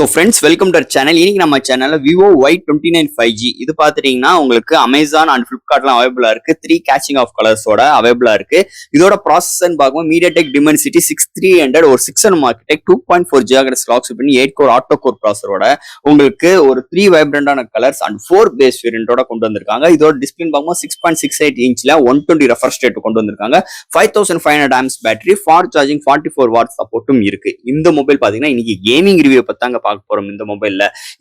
So friends, welcome to our channel. இன்னைக்கு நம்ம சேனல்ல Vivo Y29 5G இது பாத்துட்டீங்கன்னா உங்களுக்கு Amazon and Flipkartல அவைலபிளா இருக்கு. 3 catching of colors-ஓட அவைலபிளா இருக்கு. இதோட ப்ராசஸர்னு பார்க்கும்போது MediaTek Dimensity 6300 ஒரு 600 Marketech 2.4 GHz clock speed 8 core octa core processor-ஓட உங்களுக்கு ஒரு 3 வைப்ரண்டான கலர்ஸ் and 4 பேஸ் வேரியன்ட்டோட கொண்டு வந்திருக்காங்க. இதோட டிஸ்ப்ளே பார்க்கும்போது 6.68 இன்ச்ல 120 ரெஃப்ரெஷ் ரேட் கொண்டு வந்திருக்காங்க. 5500 amps battery, fast charging 44 what சப்போர்ட்டும் இருக்கு. இந்த மொபைல் பாத்தீங்கன்னா இன்னைக்கு கேமிங் ரிவ்யூ பத்தாங்க பார்க்க போறோம்.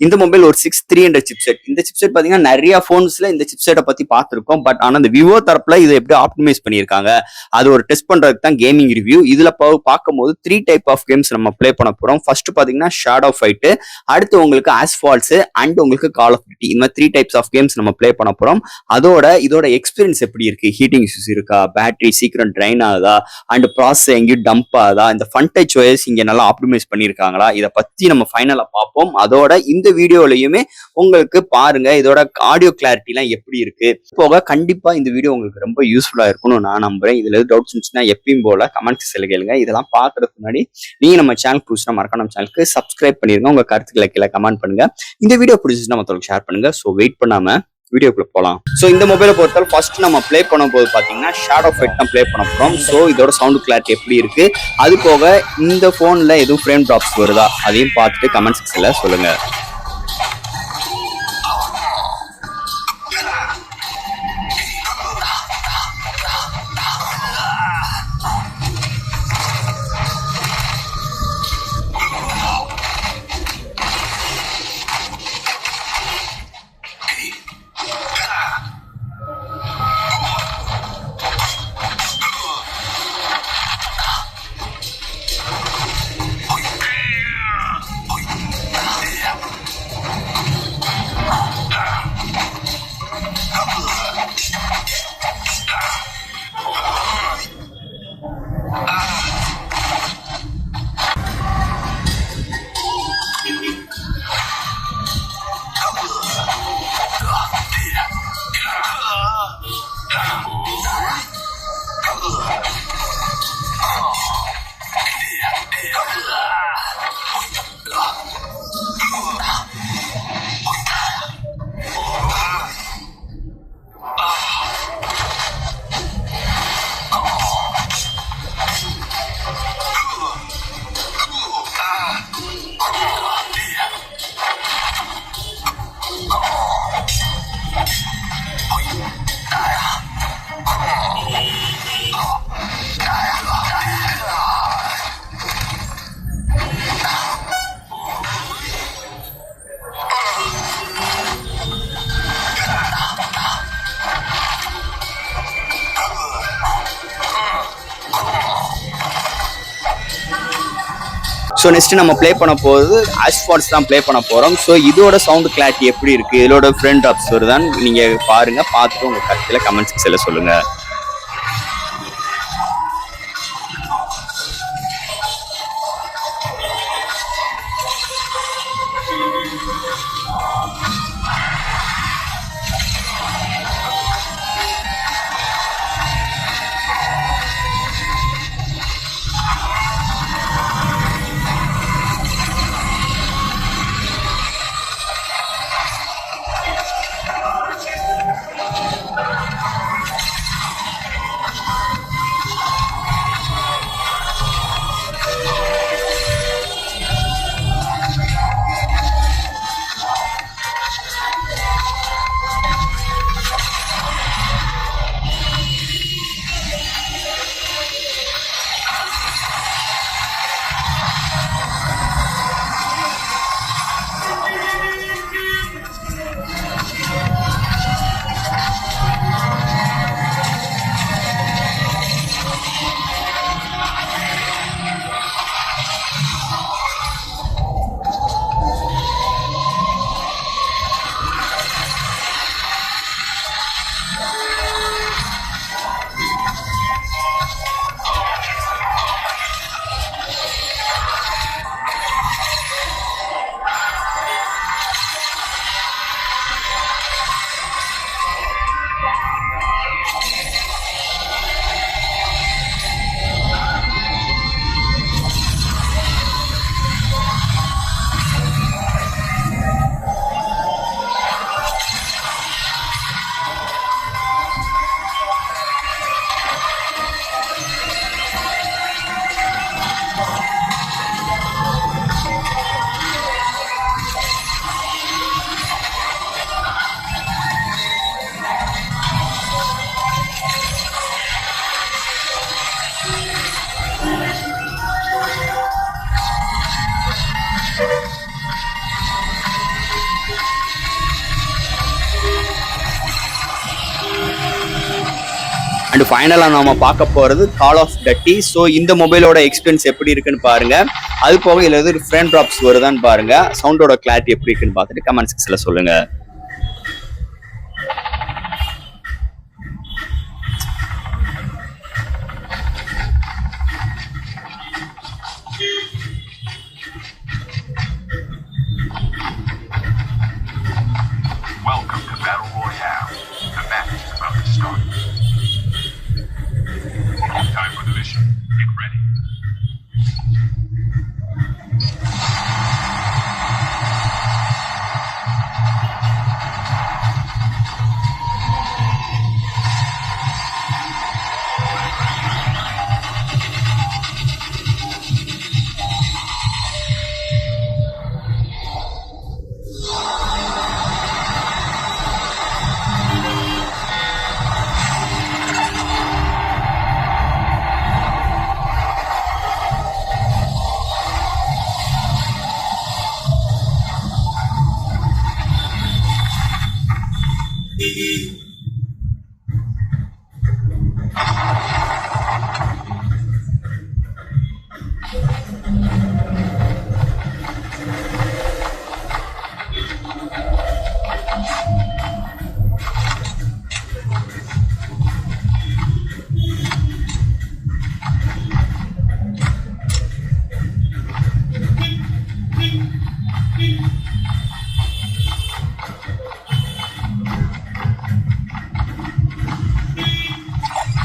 இந்த மொபைல் ஒரு 6300 சிப்செட். இந்த சிப்செட் பாத்தீங்கன்னா நிறைய போன்ஸ்ல இந்த சிப்செட்டை பத்தி பார்த்திருக்கோம். பட் ஆனா இந்த விவோ தரப்புல இதை எப்படி ஆப்டிமைஸ் பண்ணிருக்காங்க அது ஒரு டெஸ்ட் பண்றதுக்கு தான் கேமிங் ரிவ்யூ. இதுல பார்க்கும்போது 3 டைப் ஆஃப் கேம்ஸ் நம்ம பிளே பண்ண போறோம். ஃபர்ஸ்ட் பாத்தீங்கன்னா ஷேடோ ஃபைட், அடுத்து உங்களுக்கு ஆஸ்பால்ட்ஸ் அண்ட் உங்களுக்கு கால் ஆஃப் டியூட்டி. இந்த மாதிரி 3 டைப்ஸ் ஆஃப் கேம்ஸ் நம்ம பிளே பண்ண போறோம். இதோட எக்ஸ்பீரியன்ஸ் எப்படி இருக்கு, ஹீட்டிங் இஷ்யூஸ் இருக்கா, பேட்டரி சீக்கிரம் ட்ரைன் ஆகுதா, அண்ட் ப்ராசஸ் எங்கேயும் டம்ப் ஆகுதா, இந்த ஃபன் டச் OS இங்க நல்லா ஆப்டிமைஸ் பண்ணிருக்காங்களா, இதை பத்தி நம்ம ஃபைனலா பார்ப்போம். அதோட இந்த வீடியோலயுமே உங்களுக்கு பாருங்க இதோட ஆடியோ கிளாரிட்டி எல்லாம் எப்படி இருக்கு போக. கண்டிப்பா இந்த வீடியோ உங்களுக்கு ரொம்ப யூஸ்ஃபுல்லா இருக்கும்னு நான் நம்புறேன். இதுல டவுட்ஸ் இருந்துச்சுன்னா எப்பயும் போல கமெண்ட் செக்ஷன்ல கேளுங்க. இதெல்லாம் பாக்குறதுக்கு முன்னாடி நீங்க நம்ம சேனல் புதுசுனா மறக்காம நம்ம சேனலுக்கு சப்ஸ்கிரைப் பண்ணிருங்க. உங்க கருத்துக்களை கீழே கமெண்ட் பண்ணுங்க. இந்த வீடியோ பிடிச்சிச்சுன்னா மற்றவங்களுக்கு ஷேர் பண்ணுங்க. ஸோ வெயிட் பண்ணாம வீடியோக்குள்ள போலாம். ஸோ இந்த மொபைலை பொறுத்தவரை ஃபர்ஸ்ட் நம்ம பிளே பண்ணும்போது பாத்தீங்கன்னா ஷேடோ ஃபைட் தான் பிளே பண்ண போறோம். ஸோ இதோட சவுண்ட் கிளாரிட்டி எப்படி இருக்கு, அது போக இந்த போன்ல எதுவும் ஃப்ரேம் டிராப்ஸ் வருதா அதையும் பார்த்துட்டு கமெண்ட் செக்ஷன்ல சொல்லுங்க. ஸோ நெக்ஸ்ட் நம்ம பிளே பண்ண போகுது ஆஸ்பால்ட்ஸ் தான் பிளே பண்ண போறோம். ஸோ இதோட சவுண்ட் கிளாரிட்டி எப்படி இருக்கு, இதோட ஃப்ரண்ட் டாப்ஸ் வருதான்னு நீங்க பாருங்க. பார்த்துட்டு உங்க கருத்துல கமெண்ட் செக்ஷன்ல சொல்லுங்க. அண்ட் ஃபைனலாக நம்ம பார்க்க போகிறது கால் ஆஃப் டட்டி. ஸோ இந்த மொபைலோட எக்ஸ்பீரியன்ஸ் எப்படி இருக்குன்னு பாருங்க. அது போக இதில் எது ஃப்ரேம் ட்ராப்ஸ் வருதான்னு பாருங்க. சவுண்டோட கிளாரிட்டி எப்படி இருக்குன்னு பார்த்துட்டு கமெண்ட் செக்ஷனில் சொல்லுங்க. Welcome to Battle Royale. The match is about to start. Time for the mission. Get ready.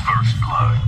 First blood.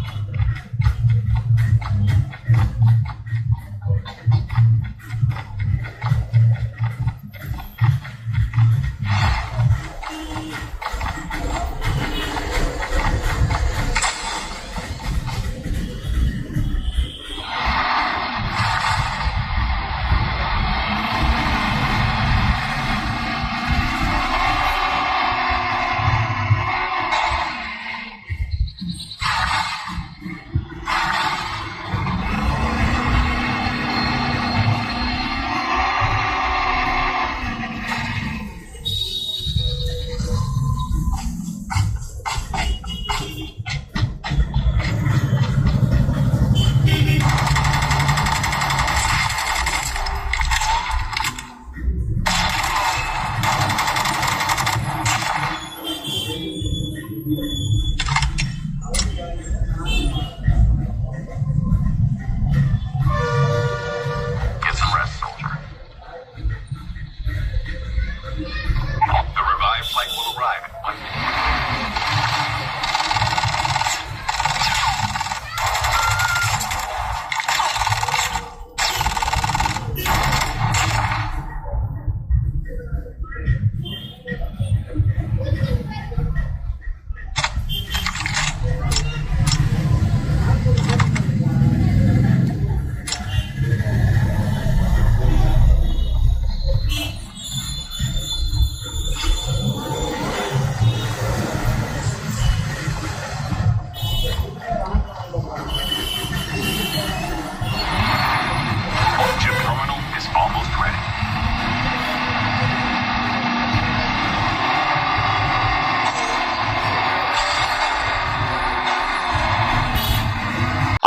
Get some rest, soldier. The revived flight will arrive in 1 minute. Chip terminal is almost ready.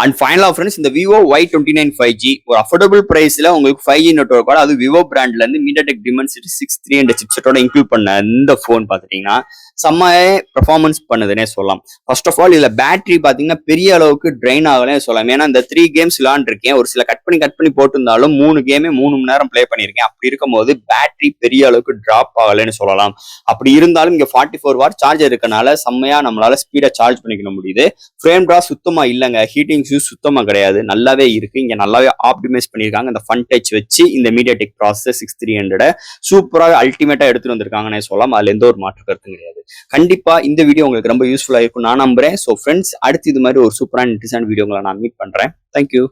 And ஃபைனலாக friends, இந்த Vivo Y29 5G ஒரு affordable ப்ரைஸில் உங்களுக்கு 5G நெட்வொர்க்கோட, அது Vivo பிராண்ட்லேருந்து MediaTek Dimensity 6-300 சிப்செட்டோட include பண்ண இந்த phone பார்த்துட்டிங்கன்னா செம்ம பெர்ஃபார்மன்ஸ் பண்ணுதுன்னே சொல்லலாம். ஃபர்ஸ்ட் ஆஃப் ஆல் இதில் பேட்டரி பார்த்தீங்கன்னா பெரிய அளவுக்கு ட்ரெயின் ஆகலனே சொல்லலாம். ஏன்னா இந்த 3 கேம்ஸ் விளாண்டுருக்கேன். ஒரு சில கட் பண்ணி போட்டிருந்தாலும் 3 கேமே 3 மணி நேரம் ப்ளே பண்ணியிருக்கேன். அப்படி இருக்கும்போது பேட்டரி பெரிய அளவுக்கு ட்ராப் ஆகலைன்னு சொல்லலாம். அப்படி இருந்தாலும் இங்கே 44 வாட் சார்ஜர் இருக்கனால செம்மையாக நம்மளால ஸ்பீடாக சார்ஜ் பண்ணிக்க முடியுது. ஃப்ரேம் ட்ரா சுத்தமாக இல்லைங்க, ஹீட்டிங் சுத்தமாக கிடையாது, நல்லாவே இருக்கு. இங்க நல்லாவே ஆப்டிமைஸ் பண்ணியிருக்காங்க. இந்த ஃபன் டச் வச்சு இந்த மீடியாடெக் ப்ராசஸர் 6300 சூப்பராக அல்டிமேட்டா எடுத்துட்டு வந்திருக்காங்கன்னே சொல்லலாம். அதுல எந்த ஒரு மாற்று கருத்தும் கிடையாது. கண்டிப்பா இந்த வீடியோ உங்களுக்கு ரொம்ப யூஸ்ஃபுல்லா இருக்கும் நான் நம்புறேன். ஸோ ஃப்ரெண்ட்ஸ், அடுத்து இது மாதிரி ஒரு சூப்பரான இன்ட்ரெஸ்டான வீடியோங்களை நான் மீட் பண்றேன். தேங்க்யூ.